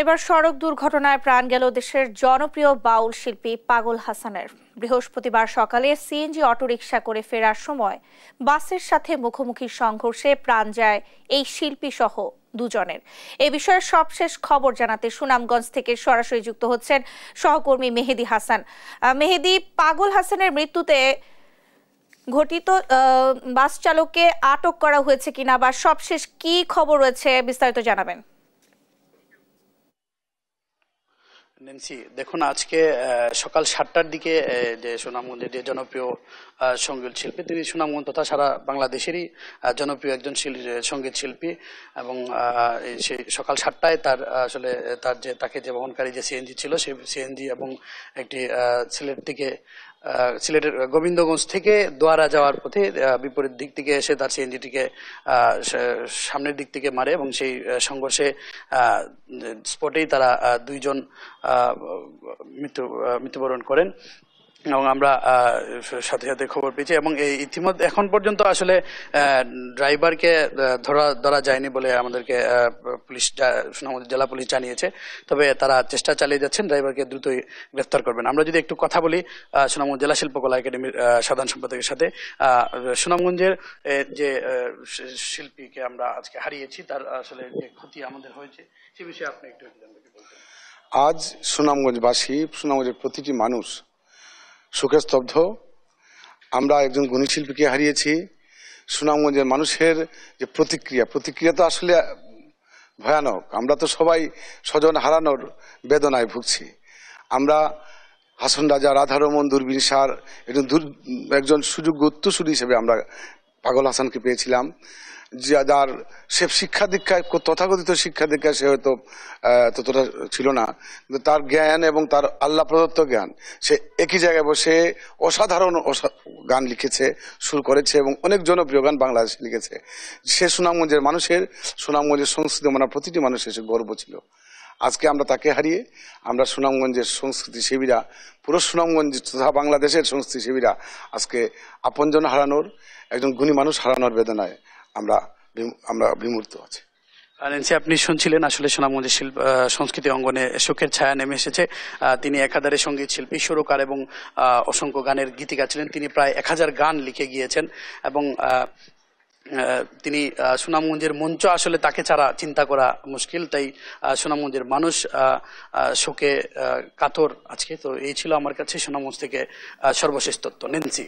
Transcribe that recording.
এবার সড়ক দুর্ঘটনায় প্রাণ গেল দেশের জনপ্রিয় বাউল শিল্পী পাগল হাসানের। বৃহস্পতিবার সকালে সিএনজি অটোরিকশা করে ফেরার সময় বাসের সাথে মুখোমুখি সংঘর্ষে প্রাণ যায় এই শিল্পী সহ দুজনের। এ বিষয়ে সবশেষ খবর জানাতে সুনামগঞ্জ থেকে সরাসরি যুক্ত হচ্ছেন সহকর্মী মেহেদী হাসান। মেহেদী, পাগল হাসানের মৃত্যুতে ঘটিত বাস চালককে আটক করা হয়েছে কিনা বা সবশেষ কি খবর রয়েছে বিস্তারিত জানাবেন। নেন্সি, দেখুন, আজকে সকাল 7টার দিকে যে সুনামগঞ্জের যে জনপ্রিয় সঙ্গীত শিল্পী, তিনি সুনামগঞ্জ তথা সারা বাংলাদেশেরই জনপ্রিয় একজন সঙ্গীত শিল্পী এবং সেই সকাল 7টায় তাকে যে বহনকারী যে সিএনজি ছিল সেই সিএনজি এবং একটি সিলেটের গোবিন্দগঞ্জ থেকে দোয়ারা যাওয়ার পথে বিপরীত দিক থেকে এসে তার সিএনজিটিকে সামনের দিক থেকে মারে এবং সেই সংঘর্ষে স্পটেই তারা দুইজন মৃত্যুবরণ করেন এবং আমরা সাথে সাথে খবর পেয়েছি এবং ইতিমধ্যে এখন পর্যন্ত আসলে ড্রাইভারকে ধরা যায়নি বলে আমাদেরকে পুলিশ, সুনামগঞ্জ জেলা পুলিশ জানিয়েছে। তবে তারা চেষ্টা চালিয়ে যাচ্ছেন ড্রাইভারকে দ্রুতই গ্রেফতার করবেন। আমরা যদি একটু কথা বলি সুনামগঞ্জ জেলা শিল্পকলা একাডেমির সাধারণ সম্পাদকের সাথে, সুনামগঞ্জের যে শিল্পীকে আমরা আজকে হারিয়েছি তার আসলে যে ক্ষতি আমাদের হয়েছে সে বিষয়ে আপনি একটু জানতে বলতেন। আজ সুনামগঞ্জবাসী, সুনামগঞ্জের প্রতিটি মানুষ শোকে স্তব্ধ। আমরা একজন গুণী শিল্পীকে হারিয়েছি। সুনামগঞ্জের মানুষের যে প্রতিক্রিয়া তো আসলে ভয়ানক। আমরা তো সবাই স্বজন হারানোর বেদনায় ভুগছি। আমরা হাসন রাজা, রাধারমন, দূরবীন সার একজন সুযোগ্য উত্তরসূরি হিসেবে আমরা পাগল হাসানকে পেয়েছিলাম, যার সে শিক্ষা দীক্ষায়, তথাকথিত শিক্ষা দীক্ষায় সে হয়তো ততটা ছিল না, কিন্তু তার জ্ঞান এবং তার আল্লাহ প্রদত্ত জ্ঞান, সে একই জায়গায় বসে অসাধারণ গান লিখেছে, সুর করেছে এবং অনেক জনপ্রিয় গান বাংলাদেশে লিখেছে। সে সুনামগঞ্জের সুনামগঞ্জের সংস্কৃতি মানার প্রতিটি মানুষের সে গর্ব ছিল। আজকে আমরা তাকে হারিয়ে আমরা সুনামগঞ্জের সংস্কৃতি সেবীরা, পুরো সুনামগঞ্জ তথা বাংলাদেশের সংস্কৃতি সেবীরা আজকে আপনজন হারানোর, একজন গুণী মানুষ হারানোর বেদনায় আমরা বিমূর্ত আছি। নেন্সি, আপনি শুনছিলেন আসলে সুনামগঞ্জের সংস্কৃতি অঙ্গনে শোকের ছায়া নেমে এসেছে। তিনি একাধারে সঙ্গীত শিল্পী, সুরকার এবং অসংখ্য গানের গীতিকার ছিলেন। তিনি প্রায় 1000 গান লিখে গিয়েছেন এবং তিনি সুনামগঞ্জের মঞ্চ আসলে তাকে ছাড়া চিন্তা করা মুশকিল। তাই সুনামগঞ্জের মানুষ শোকে কাতর আজকে। তো এই ছিল আমার কাছে সুনামগঞ্জ থেকে সর্বশেষ তথ্য। নেন্সি।